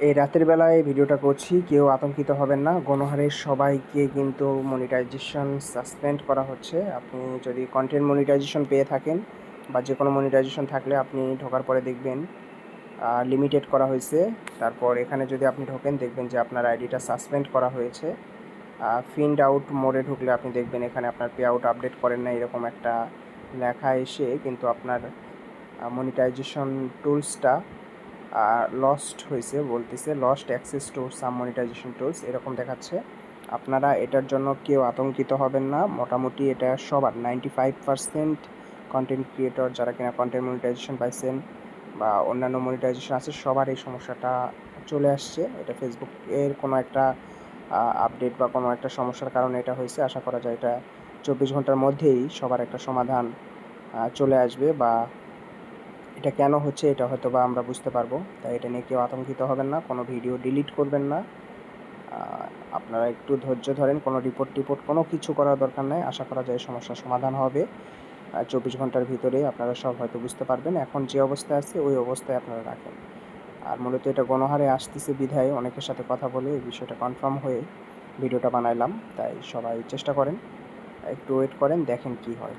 এই রাতের বেলায় ভিডিওটা করছি, কেউ আতঙ্কিত হবেন না। গণহারে সবাইকে কিন্তু মনিটাইজেশন সাসপেন্ড করা হচ্ছে। আপনি যদি কন্টেন্ট মনিটাইজেশন পেয়ে থাকেন বা যে কোনো মনিটাইজেশন থাকলে আপনি ঢোকার পরে দেখবেন লিমিটেড করা হয়েছে। তারপর এখানে যদি আপনি ঢোকেন দেখবেন যে আপনার আইডিটা সাসপেন্ড করা হয়েছে। ফিন্ড আউট মোডে ঢুকলে আপনি দেখবেন এখানে আপনার পে আউট আপডেট করেন না এরকম একটা লেখা এসে কিন্তু আপনার মনিটাইজেশন টুলসটা লস্ট হয়েছে, বলতেছে lost access to some monetization tools এরকম দেখাচ্ছে। আপনারা এটার জন্য কেউ আতঙ্কিত হবেন না। মোটামুটি এটা সবার 95% কন্টেন্ট ক্রিয়েটর যারা কিনা কন্টেন্ট মনিটাইজেশন পাইছেন বা অন্যান্য মনিটাইজেশন আছে সবার এই সমস্যাটা চলে আসছে। এটা ফেসবুকের কোনো একটা আপডেট বা কোনো একটা সমস্যার কারণে এটা হয়েছে। আশা করা যায় এটা 24 ঘন্টার মধ্যেই সবার একটা সমাধান চলে আসবে বা এটা কেন হচ্ছে এটা হয়তো বা আমরা বুঝতে পারবো। তাই এটা নিয়ে কেউ আতঙ্কিত হবেন না, কোনো ভিডিও ডিলিট করবেন না। আপনারা একটু ধৈর্য ধরেন, কোনো রিপোর্ট কোনো কিছু করার দরকার নাই। আশা করা যায় সমস্যার সমাধান হবে 24 ঘন্টার ভিতরে। আপনারা সব হয়তো বুঝতে পারবেন। এখন যে অবস্থায় আছে ওই অবস্থায় আপনারা রাখেন। আর মূলত এটা গণহারে আসতেছে বিধায় অনেকের সাথে কথা বলে এই বিষয়টা কনফার্ম হয়ে ভিডিওটা বানাইলাম। তাই সবাই চেষ্টা করেন, একটু ওয়েট করেন, দেখেন কি হয়।